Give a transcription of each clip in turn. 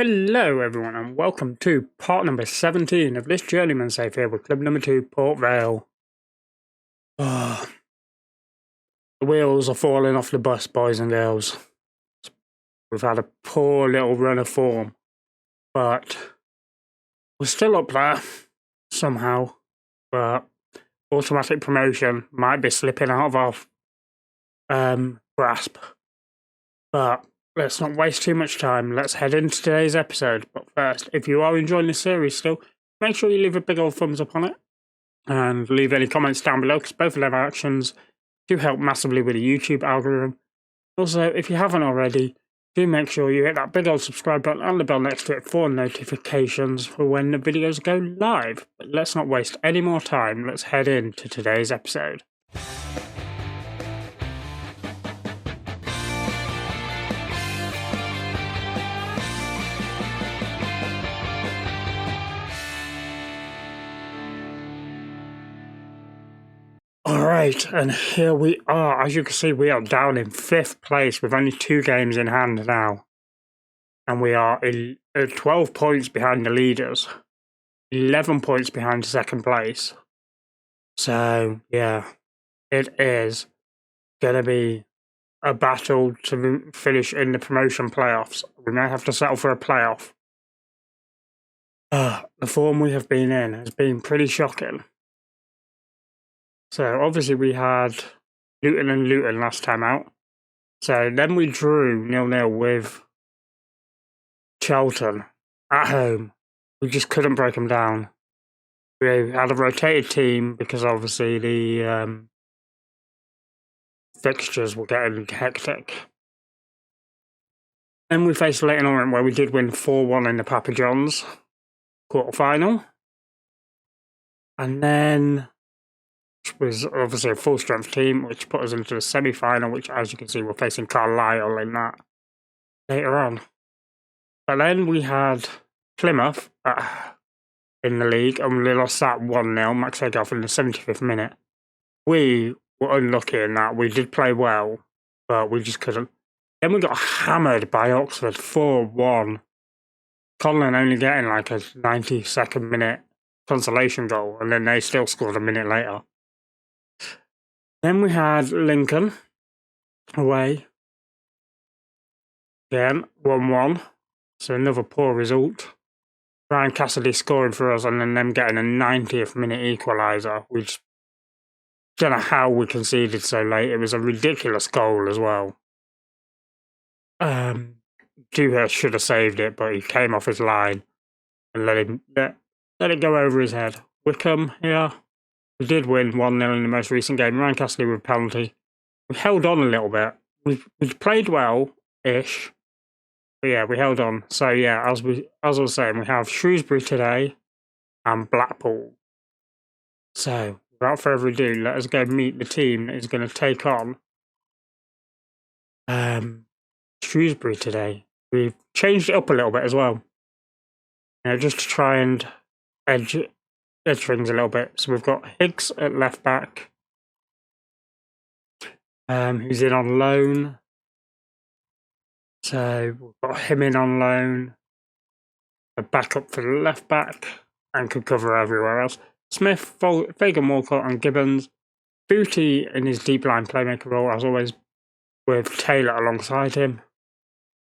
Hello everyone and welcome to part number 17 of this Journeyman save here with club number 2, Port Vale. The wheels are falling off the bus, boys and girls. We've had a poor little run of form, but we're still up there somehow. But automatic promotion might be slipping out of our grasp. But let's not waste too much time. Let's head into today's episode. But first, if you are enjoying this series still, make sure you leave a big old thumbs up on it. And leave any comments down below, because both of them actions do help massively with the YouTube algorithm. Also, if you haven't already, do make sure you hit that big old subscribe button and the bell next to it for notifications for when the videos go live. But let's not waste any more time. Let's head into today's episode. Alright, and here we are. As you can see, we are down in 5th place with only 2 games in hand now. And we are 12 points behind the leaders, 11 points behind 2nd place. So, yeah, it is going to be a battle to finish in the promotion playoffs. We may have to settle for a playoff. The form we have been in has been pretty shocking. So obviously we had Luton and Luton last time out. So then we drew 0-0 with Charlton at home. We just couldn't break them down. We had a rotated team because obviously the fixtures were getting hectic. Then we faced Leighton Orient, where we did win 4-1 in the Papa John's quarter-final. And then, which was obviously a full-strength team, which put us into the semi-final, which, as you can see, we're facing Carlisle in that later on. But then we had Plymouth in the league, and we lost that 1-0, Max Hagoff in the 75th minute. We were unlucky in that. We did play well, but we just couldn't. Then we got hammered by Oxford 4-1. Conlon only getting like a 92nd minute consolation goal, and then they still scored a minute later. Then we had Lincoln away. Again, 1-1. So another poor result. Ryan Cassidy scoring for us and then them getting a 90th minute equaliser. We just don't know how we conceded so late. It was a ridiculous goal as well. Dewhurst should have saved it, but he came off his line and let it go over his head. Wickham here. We did win 1-0 in the most recent game. Ryan Cassidy with a penalty. We held on a little bit. We played well-ish. But yeah, we held on. So yeah, as I was saying, we have Shrewsbury today and Blackpool. So without further ado, let us go meet the team that is going to take on Shrewsbury today. We've changed it up a little bit as well. Just to try and edge things a little bit. So we've got Higgs at left back, who's in on loan. So we've got him in on loan. A backup for the left back and could cover everywhere else. Smith, Fagan, Walcott and Gibbons. Booty in his deep line playmaker role as always, with Taylor alongside him.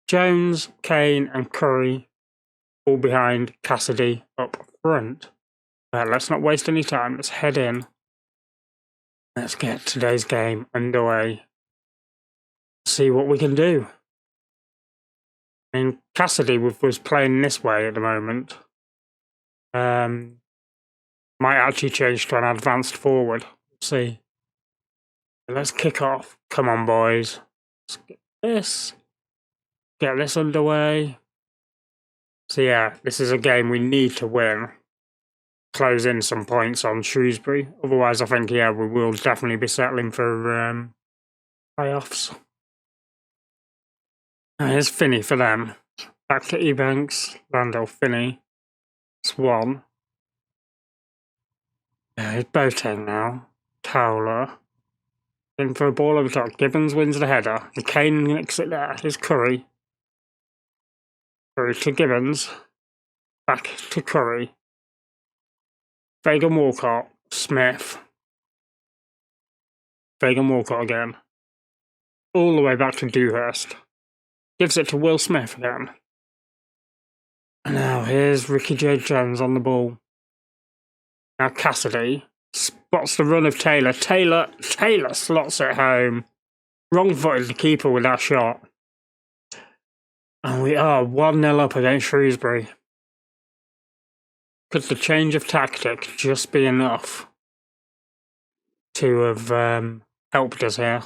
Jones, Kane and Curry all behind Cassidy up front. Let's not waste any time. Let's head in. Let's get today's game underway. See what we can do. I mean, Cassidy was playing this way at the moment. Might actually change to an advanced forward. We'll see. Let's kick off. Come on, boys. Let's get this. Get this underway. So yeah, this is a game we need to win. Close in some points on Shrewsbury. Otherwise, I think, yeah, we will definitely be settling for playoffs. Here's Finney for them. Back to Ebanks, Landell, Finney, Swan. Here's Boateng now. Towler. In for a ball over top. Gibbons wins the header. And Kane nicks it there. Here's Curry. Curry to Gibbons. Back to Curry. Fagan Walcott. Smith. Fagan Walcott again. All the way back to Dewhurst. Gives it to Will Smith again. And now here's Ricky J. Jones on the ball. Now Cassidy spots the run of Taylor. Taylor slots it home. Wrong-footed the keeper with that shot. And we are 1-0 up against Shrewsbury. Could the change of tactic just be enough to have helped us here?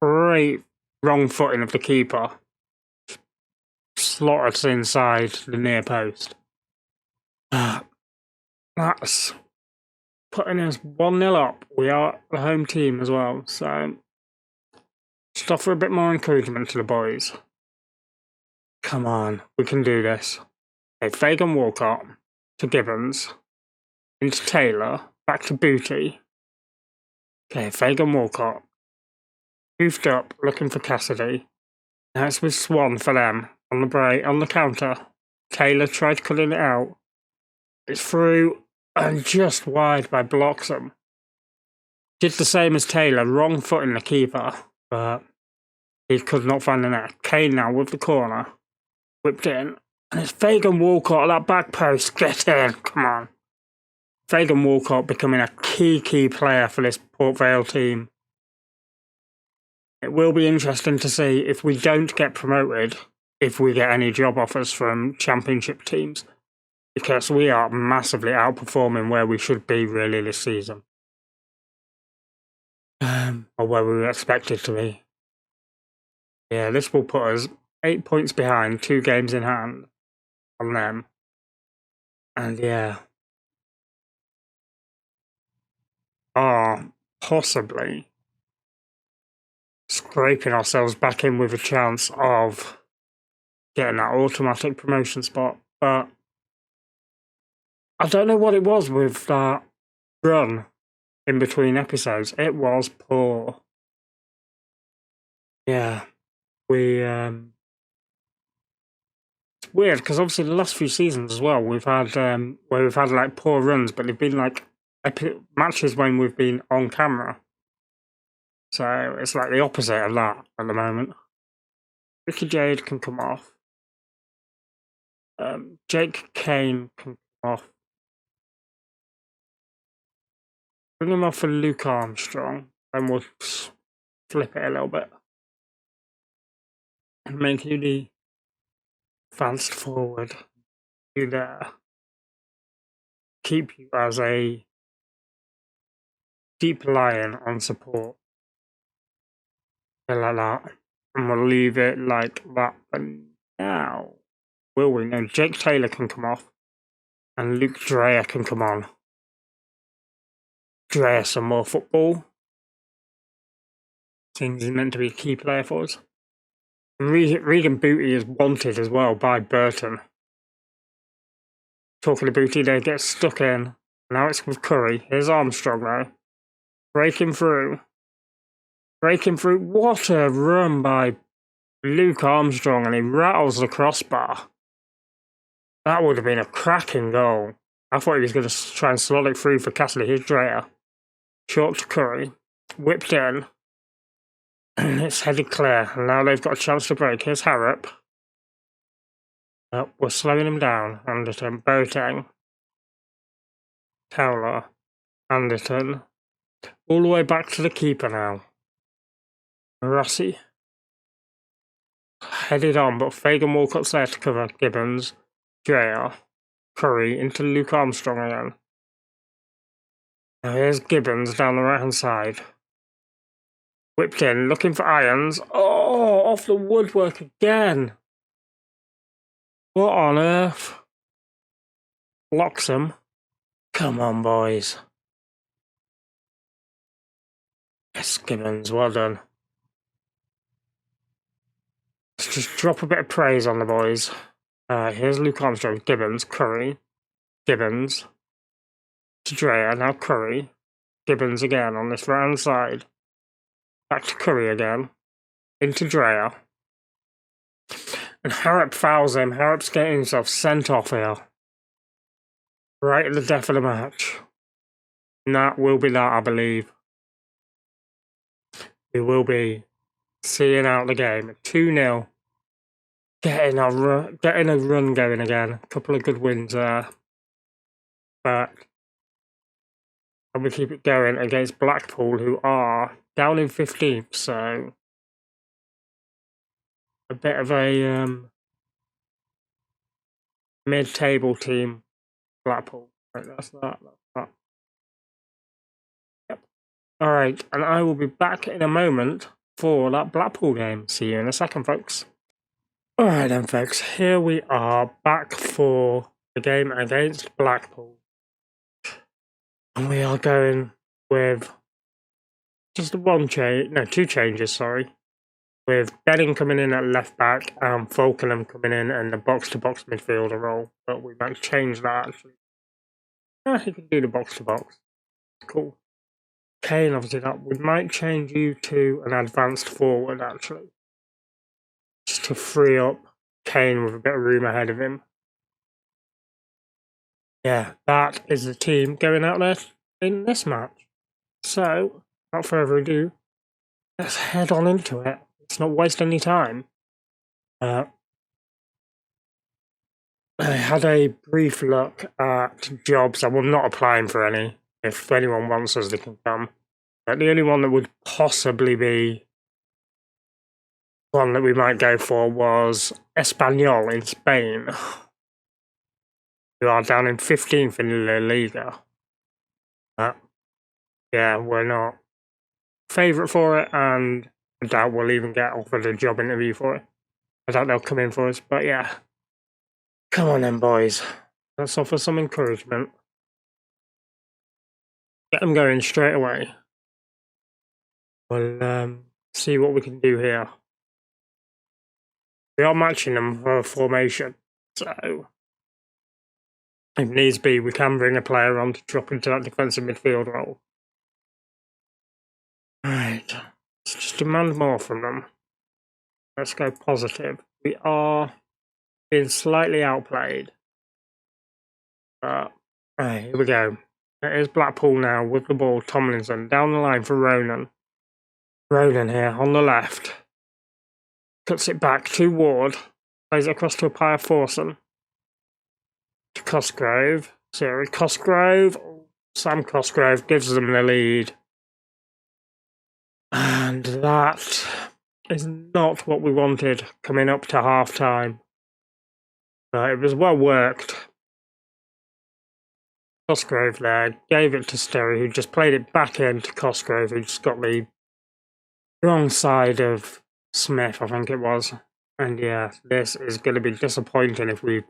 Great wrong footing of the keeper. Slotted inside the near post. That's putting us 1-0 up. We are the home team as well, so just offer a bit more encouragement to the boys. Come on, we can do this. Okay, Fagan Walcott to Gibbons. Into Taylor. Back to Booty. Okay, Fagan Walcott. Moved up, looking for Cassidy. Now it's with Swan for them. On the break, on the counter. Taylor tried cutting it out. It's through and just wide by Bloxham. Did the same as Taylor, wrong foot in the keeper, but he could not find the net. Kane now with the corner. Whipped in. And it's Fagan Walcott at that back post. Get in, come on. Fagan Walcott becoming a key player for this Port Vale team. It will be interesting to see if we don't get promoted, if we get any job offers from championship teams, because we are massively outperforming where we should be really this season. Or where we were expected to be. Yeah, this will put us 8 points behind, 2 games in hand on them. And yeah. Possibly scraping ourselves back in with a chance of getting that automatic promotion spot. But I don't know what it was with that run in between episodes. It was poor. Yeah. It's weird because obviously the last few seasons as well, we've had where we've had like poor runs, but they've been like matches when we've been on camera. So it's like the opposite of that at the moment. Ricky Jade can come off. Jake Kane can come off. Bring him off for Luke Armstrong. Then we'll flip it a little bit. And make you the advanced forward. You there. Keep you as a deep lion on support. Like that. And we'll leave it like that. And now, will we? No, Jake Taylor can come off. And Luke Dreyer can come on. Dreyer some more football. Seems he's meant to be a key player for us. And Regan Booty is wanted as well by Burton. Talking to Booty, they get stuck in. Now it's with Curry. Here's Armstrong now. Breaking through. What a run by Luke Armstrong, and he rattles the crossbar. That would have been a cracking goal. I thought he was going to try and slot it through for Cassidy. Here's Dreyer. Short to Curry. Whipped in. And it's headed clear. And now they've got a chance to break. Here's Harrop. We're slowing him down. Anderton. Boateng. Towler. Anderton. All the way back to the keeper now. Rossi. Headed on, but Fagan Walcott's there to cover Gibbons. Dreyer. Curry into Luke Armstrong again. Now here's Gibbons down the right hand side. Whipped in, looking for Irons. Oh, off the woodwork again. What on earth? Blocks him. Come on, boys. Yes, Gibbons, well done. Let's just drop a bit of praise on the boys. Here's Luke Armstrong, Gibbons, Curry, Gibbons, to Dreyer, now Curry, Gibbons again on this right hand side. Back to Curry again, into Dreyer. And Harrop fouls him. Harrop's getting himself sent off here. Right at the death of the match. And that will be that, I believe. We will be seeing out the game. 2-0. Getting a run going again. A couple of good wins there. But and we keep it going against Blackpool, who are down in 15th, so a bit of a mid-table team, Blackpool. Right, that's that. Yep. All right, and I will be back in a moment for that Blackpool game. See you in a second, folks. All right then, folks, here we are back for the game against Blackpool. And we are going with just two changes, sorry. With Benning coming in at left back and Falkenham coming in the box-to-box midfielder role. But we might change that, actually. He can do the box-to-box. Cool. Kane, obviously, we might change you to an advanced forward, actually. Just to free up Kane with a bit of room ahead of him. Yeah, that is the team going out there in this match. So, without further ado, let's head on into it. Let's not waste any time. I had a brief look at jobs. I'm not applying for any. If anyone wants us, they can come. But the only one that would possibly be one that we might go for was Espanyol in Spain. We are down in 15th in La Liga. Yeah, we're not favourite for it, and I doubt we'll even get offered a job interview for it. I doubt they'll come in for us, but yeah. Come on then, boys. Let's offer some encouragement. Get them going straight away. We'll see what we can do here. We are matching them for a formation, so if needs be, we can bring a player on to drop into that defensive midfield role. Right, let's just demand more from them. Let's go positive. We are being slightly outplayed. But, right, here we go. It is Blackpool now with the ball. Tomlinson down the line for Ronan. Ronan here on the left. Cuts it back to Ward. Plays it across to a Apaya Forson. To Cosgrove. Sorry, Cosgrove. Sam Cosgrove gives them the lead. And that is not what we wanted coming up to half-time. But it was well worked. Cosgrove there gave it to Sterry, who just played it back in to Cosgrove, who just got the wrong side of Smith, I think it was. And yeah, this is going to be disappointing if we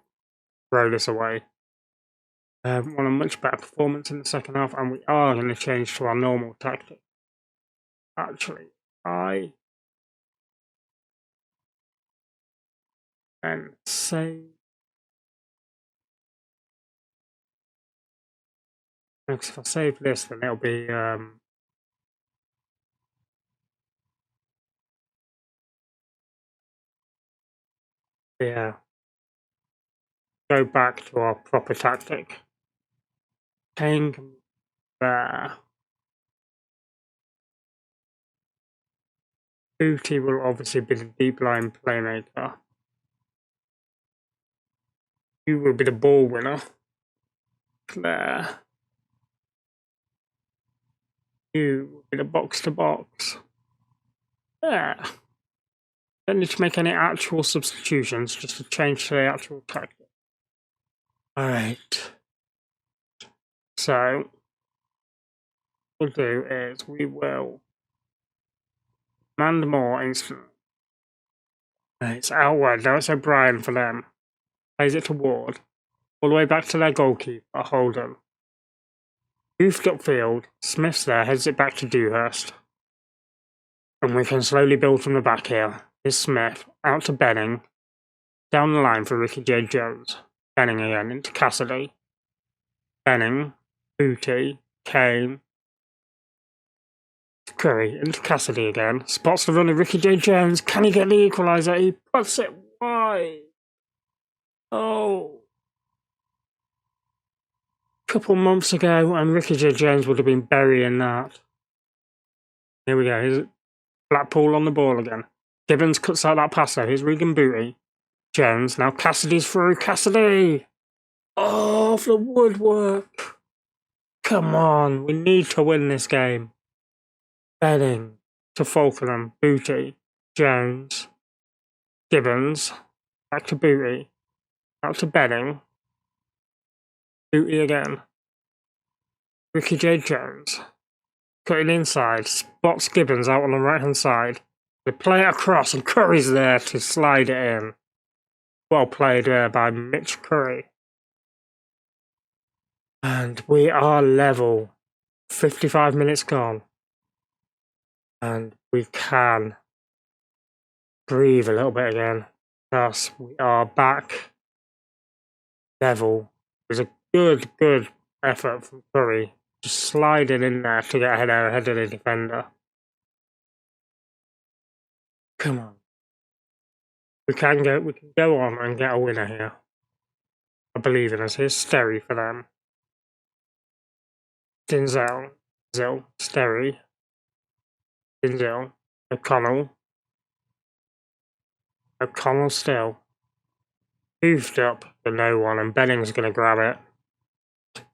throw this away. Want a much better performance in the second half, and we are going to change to our normal tactic. Actually, I can say, because if I save this, then it'll be yeah, go back to our proper tactic. Kane there. Booty will obviously be the deep line playmaker. You will be the ball winner. Claire. You will be the box to box. Yeah. Don't need to make any actual substitutions, just to change to the actual tactic. Alright. So, what we'll do is we will demand more instantly. It's outward, now it's O'Brien for them. Plays it to Ward. All the way back to their goalkeeper, Holden. Goofed upfield, Smith's there, heads it back to Dewhurst. And we can slowly build from the back here. Here's Smith, out to Benning. Down the line for Ricky J. Jones. Benning again, into Cassidy. Benning, Booty, Kane. Curry, into Cassidy again. Spots the run of Ricky J. Jones. Can he get the equaliser? He puts it Why? Oh. A couple months ago, and Ricky J. Jones would have been burying that. Here we go. Here's Blackpool on the ball again. Gibbons cuts out that pass though. Here's Regan Booty. Jones. Now Cassidy's through. Cassidy! Oh, off the woodwork. Come on. We need to win this game. Benning to Falkenham. Booty. Jones. Gibbons. Back to Booty. Out to Benning. Booty again. Ricky J. Jones. Cutting inside. Spots Gibbons out on the right hand side. They play it across and Curry's there to slide it in. Well played there by Mitch Curry. And we are level. 55 minutes gone. And we can breathe a little bit again. Thus, we are back level. It was a good effort from Curry. Just sliding in there to get ahead of the defender. Come on. We can go on and get a winner here. I believe in us. Here's Sterry for them. Dinzel, Sterry, Dinzel, O'Connell still. Hoofed up for no one, and Benning's going to grab it.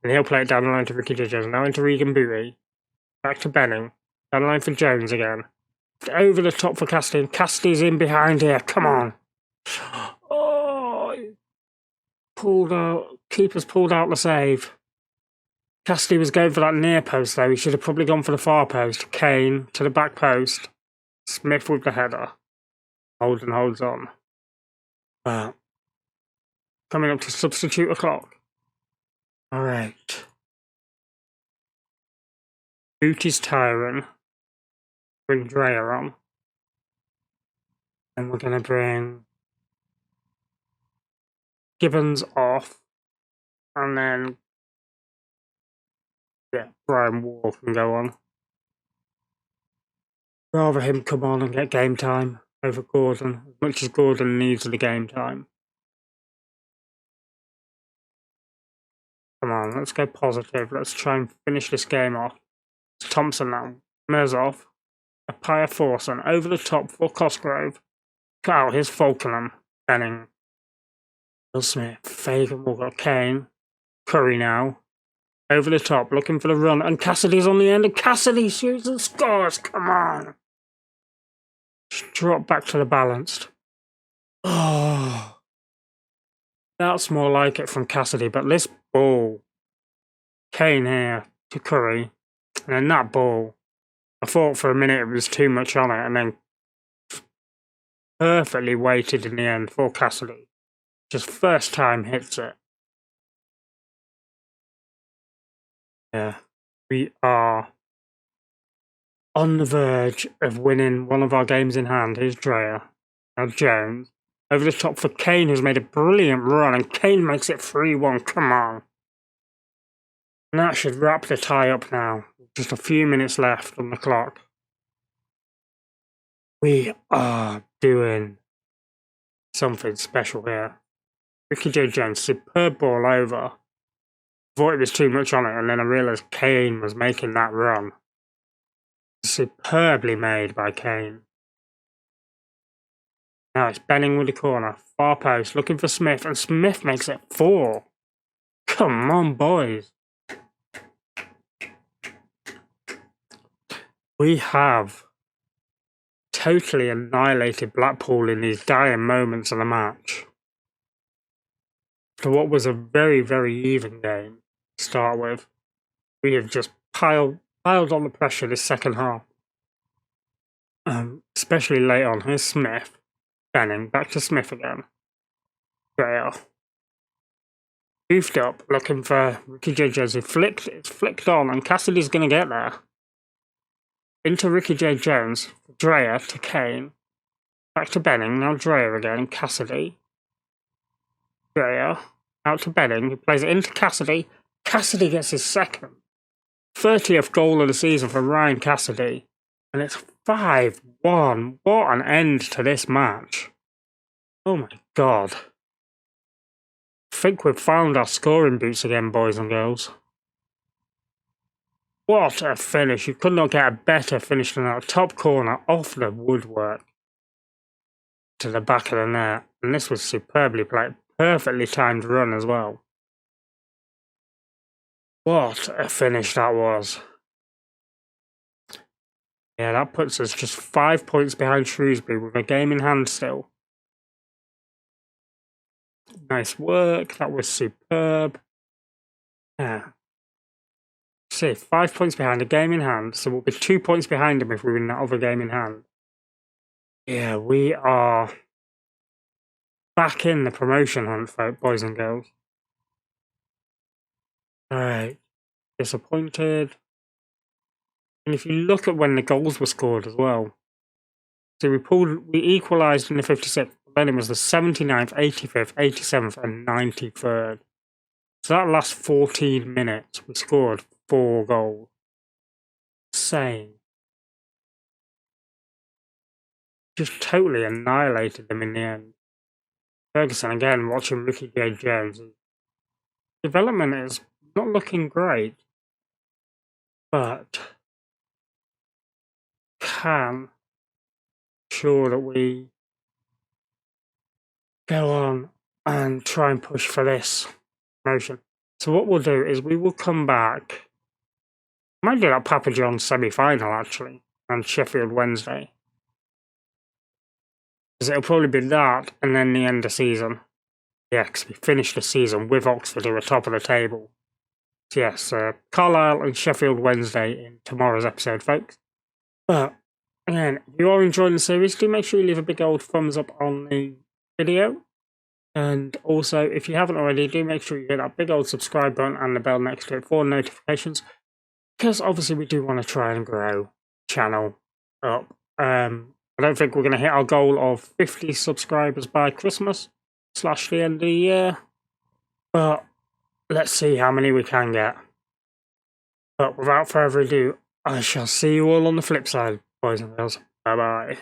And he'll play it down the line to Ricky J. Jones. Now into Regan Booty. Back to Benning. Down the line for Jones again. Over the top for Cassidy. Cassidy's in behind here. Come on. Oh, pulled out. Keeper's pulled out the save. Cassidy was going for that near post though. He should have probably gone for the far post. Kane to the back post. Smith with the header. Holden holds on. Well, coming up to substitute o'clock. Alright. Booty's tiring. Bring Dreyer on. And we're going to bring Gibbons off. And then Brian Wall can go on. Rather him come on and get game time over Gordon, as much as Gordon needs the game time. Come on, let's go positive. Let's try and finish this game off. It's Thompson now. Merzov. Apaya Forson. Over the top for Cosgrove. Cut out. Here's Falkenham. Benning. Will Smith. Fagan will go. Kane. Curry now. Over the top. Looking for the run. And Cassidy's on the end. And Cassidy shoots and scores. Come on. Just drop back to the balanced. Oh. That's more like it from Cassidy. But this ball. Kane here to Curry. And then that ball. I thought for a minute it was too much on it. And then perfectly weighted in the end for Cassidy. Just first time hits it. Yeah. We are on the verge of winning one of our games in hand. Here's Dreyer. Now Jones. Over the top for Kane, who's made a brilliant run. And Kane makes it 3-1. Come on. And that should wrap the tie up now. Just a few minutes left on the clock. We are doing something special here. Ricky J. Jones, superb ball over. Thought it was too much on it, and then I realised Kane was making that run. Superbly made by Kane. Now it's Benning with the corner. Far post, looking for Smith, and Smith makes it 4. Come on, boys. We have totally annihilated Blackpool in these dire moments of the match. For what was a very, very even game to start with, we have just piled on the pressure this second half. Especially late on. Here's Smith. Benning. Back to Smith again. Grail. Goofed up, looking for Ricky J. Jones. It's flicked on, and Cassidy's going to get there. Into Ricky J. Jones. Dreyer to Kane. Back to Benning. Now Dreyer again. Cassidy. Dreyer. Out to Benning. He plays it into Cassidy. Cassidy gets his second. 30th goal of the season for Ryan Cassidy. And it's 5-1. What an end to this match. Oh my god. I think we've found our scoring boots again, boys and girls. What a finish. You could not get a better finish than that. Top corner off the woodwork to the back of the net. And this was superbly played. Perfectly timed run as well. What a finish that was. Yeah, that puts us just 5 points behind Shrewsbury with a game in hand still. Nice work. That was superb. Yeah. See, 5 points behind, a game in hand. So we'll be 2 points behind them if we win that other game in hand. Yeah, we are back in the promotion hunt, folks, boys and girls. Alright. Disappointed. And if you look at when the goals were scored as well. So we equalised in the 56th, then it was the 79th, 85th, 87th and 93rd. So that last 14 minutes we scored 4 goals. Insane. Just totally annihilated them in the end. Ferguson again, watching Ricky J. Jones. Development is not looking great. But can sure that we go on and try and push for this promotion. So what we'll do is we will come back. Might do that Papa John's semi-final actually, on Sheffield Wednesday. Because it'll probably be that and then the end of season. Yeah, because we finished the season with Oxford who are top of the table. So yes, Carlisle and Sheffield Wednesday in tomorrow's episode, folks. But again, if you are enjoying the series, do make sure you leave a big old thumbs up on the video. And also, if you haven't already, do make sure you hit that big old subscribe button and the bell next to it for notifications. Because obviously we do want to try and grow the channel up. I don't think we're going to hit our goal of 50 subscribers by Christmas / the end of the year. But let's see how many we can get. But without further ado, I shall see you all on the flip side, boys and girls. Bye-bye.